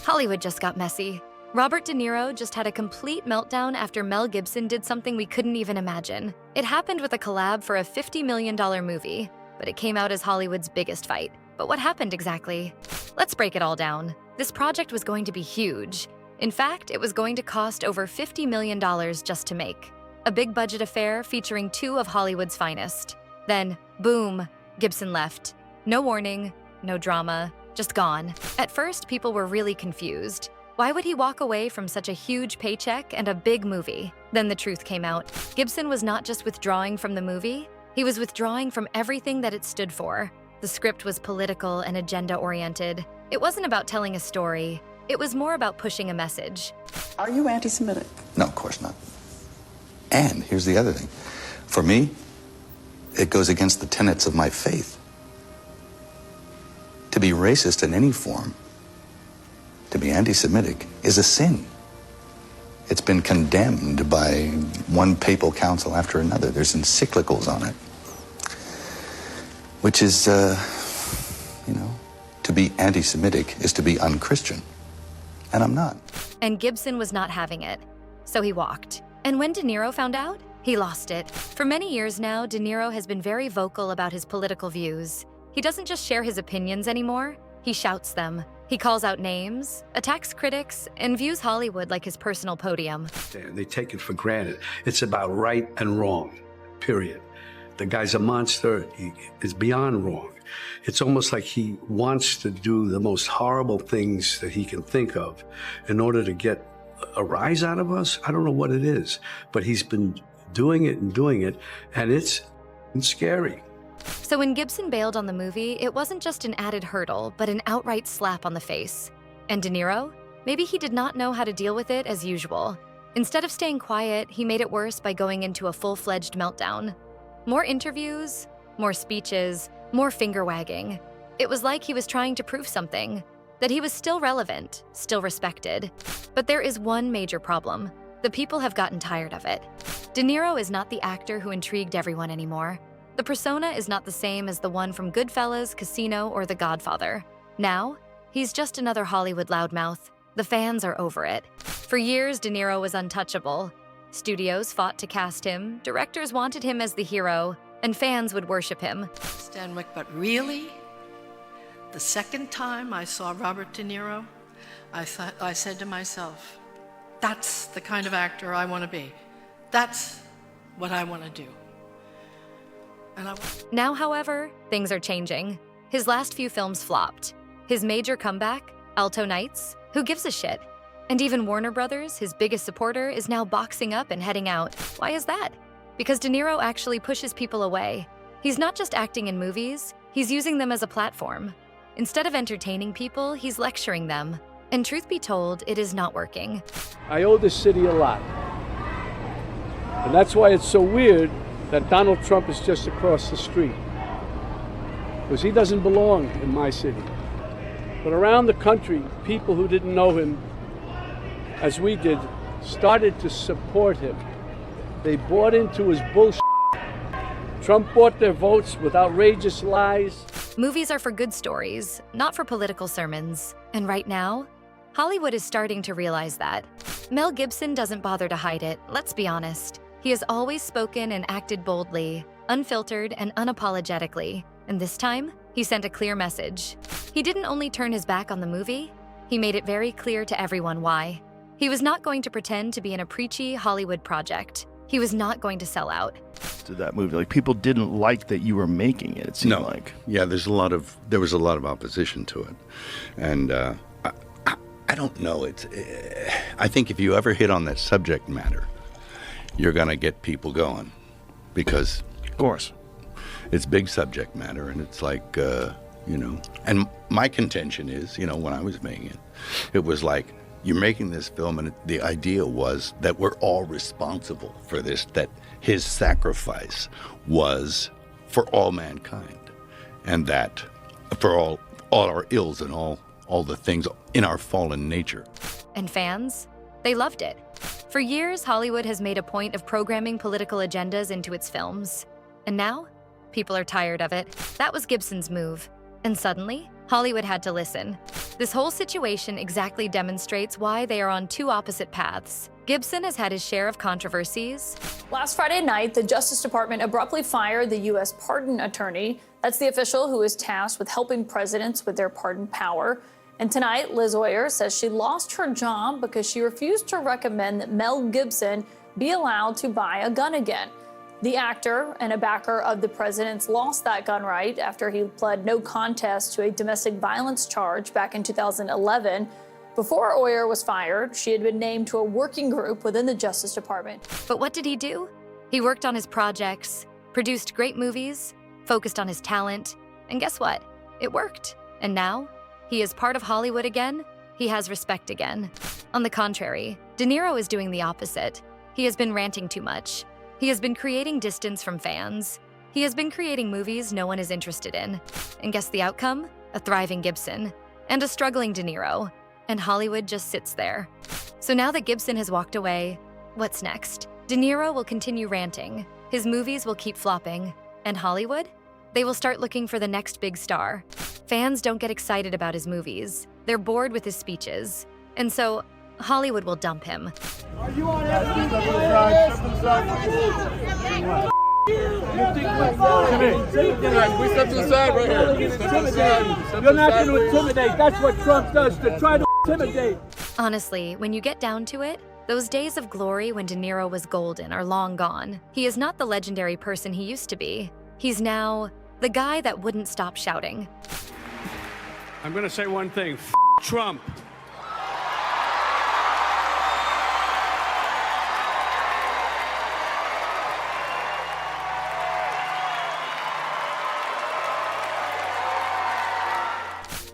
Hollywood just got messy. Robert De Niro just had a complete meltdown after Mel Gibson did something we couldn't even imagine. It happened with a collab for a $50 million movie, but it came out as Hollywood's biggest fight. But what happened exactly? Let's break it all down. This project was going to be huge. In fact, it was going to cost over $50 million just to make. A big budget affair featuring two of Hollywood's finest. Then, boom, Gibson left. No warning, no drama, just gone. At first, people were really confused. Why would he walk away from such a huge paycheck and a big movie? Then the truth came out. Gibson was not just withdrawing from the movie, he was withdrawing from everything that it stood for. The script was political and agenda-oriented. It wasn't about telling a story. It was more about pushing a message. Are you anti-Semitic? No, of course not. And here's the other thing. For me, it goes against the tenets of my faith. To be racist in any form, to be anti-Semitic, is a sin. It's been condemned by one papal council after another. There's encyclicals on it. Which is, to be anti-Semitic is to be unchristian. And I'm not. And Gibson was not having it, so he walked. And when De Niro found out, he lost it. For many years now, De Niro has been very vocal about his political views. He doesn't just share his opinions anymore, he shouts them. He calls out names, attacks critics, and views Hollywood like his personal podium. They take it for granted. It's about right and wrong, period. The guy's a monster. He is beyond wrong. It's almost like he wants to do the most horrible things that he can think of in order to get a rise out of us. I don't know what it is, but he's been doing it, and it's scary. So when Gibson bailed on the movie, it wasn't just an added hurdle, but an outright slap on the face. And De Niro? Maybe he did not know how to deal with it as usual. Instead of staying quiet, he made it worse by going into a full-fledged meltdown. More interviews, more speeches, more finger-wagging. It was like he was trying to prove something, that he was still relevant, still respected. But there is one major problem. The people have gotten tired of it. De Niro is not the actor who intrigued everyone anymore. The persona is not the same as the one from Goodfellas, Casino, or The Godfather. Now, he's just another Hollywood loudmouth. The fans are over it. For years, De Niro was untouchable. Studios fought to cast him, directors wanted him as the hero, and fans would worship him. Stanwyck, but really? The second time I saw Robert De Niro, I said to myself, that's the kind of actor I want to be. That's what I want to do. Now, however, things are changing. His last few films flopped. His major comeback, Alto Nights, who gives a shit? And even Warner Brothers, his biggest supporter, is now boxing up and heading out. Why is that? Because De Niro actually pushes people away. He's not just acting in movies, he's using them as a platform. Instead of entertaining people, he's lecturing them. And truth be told, it is not working. I owe this city a lot. And that's why it's so weird that Donald Trump is just across the street. Because he doesn't belong in my city. But around the country, people who didn't know him, as we did, started to support him. They bought into his bullshit. Trump bought their votes with outrageous lies. Movies are for good stories, not for political sermons. And right now, Hollywood is starting to realize that. Mel Gibson doesn't bother to hide it, let's be honest. He has always spoken and acted boldly, unfiltered and unapologetically. And this time, he sent a clear message. He didn't only turn his back on the movie, he made it very clear to everyone why. He was not going to pretend to be in a preachy Hollywood project. He was not going to sell out. To that movie, like people didn't like that you were making it. It seemed like. Yeah, there was a lot of opposition to it, and I don't know. I think if you ever hit on that subject matter, you're gonna get people going, because of course it's big subject matter, and it's like And my contention is, when I was making it, it was like, you're making this film, and the idea was that we're all responsible for this, that his sacrifice was for all mankind, and that for all our ills and all the things in our fallen nature. And fans? They loved it. For years, Hollywood has made a point of programming political agendas into its films. And now, People are tired of it. That was Gibson's move. And suddenly, Hollywood had to listen. This whole situation exactly demonstrates why they are on two opposite paths. Gibson has had his share of controversies. Last Friday night, the Justice Department abruptly fired the U.S. pardon attorney. That's the official who is tasked with helping presidents with their pardon power. And tonight, Liz Oyer says she lost her job because she refused to recommend that Mel Gibson be allowed to buy a gun again. The actor and a backer of the president's lost that gun right after he pled no contest to a domestic violence charge back in 2011. Before Oyer was fired, she had been named to a working group within the Justice Department. But what did he do? He worked on his projects, produced great movies, focused on his talent, and guess what? It worked. And now, he is part of Hollywood again. He has respect again. On the contrary, De Niro is doing the opposite. He has been ranting too much. He has been creating distance from fans. He has been creating movies no one is interested in. And guess the outcome? A thriving Gibson and a struggling De Niro. And Hollywood just sits there. So now that Gibson has walked away, what's next? De Niro will continue ranting. His movies will keep flopping. And Hollywood? They will start looking for the next big star. Fans don't get excited about his movies. They're bored with his speeches. And so, Hollywood will dump him. Are you on everything? We step to the side right here. You're not going to intimidate. That's what Trump does, to try to intimidate. Honestly, when you get down to it, those days of glory when De Niro was golden are long gone. He is not the legendary person he used to be. He's now the guy that wouldn't stop shouting. I'm going to say one thing. Trump.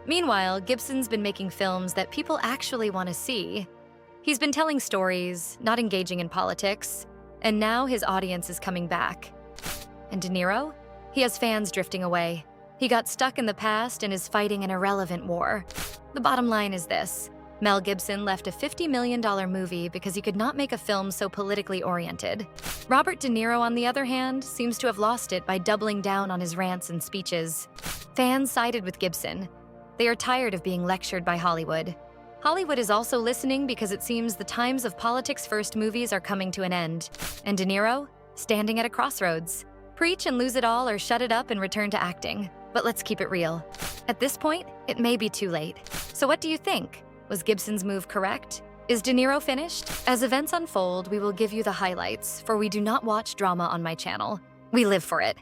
Meanwhile, Gibson's been making films that people actually want to see. He's been telling stories, not engaging in politics, and now his audience is coming back. And De Niro? He has fans drifting away. He got stuck in the past and is fighting an irrelevant war. The bottom line is this. Mel Gibson left a $50 million movie because he could not make a film so politically oriented. Robert De Niro, on the other hand, seems to have lost it by doubling down on his rants and speeches. Fans sided with Gibson. They are tired of being lectured by Hollywood. Hollywood is also listening because it seems the times of politics-first movies are coming to an end. And De Niro, standing at a crossroads. Preach and lose it all or shut it up and return to acting. But let's keep it real. At this point, it may be too late. So what do you think? Was Gibson's move correct? Is De Niro finished? As events unfold, we will give you the highlights, for we do not watch drama on my channel. We live for it.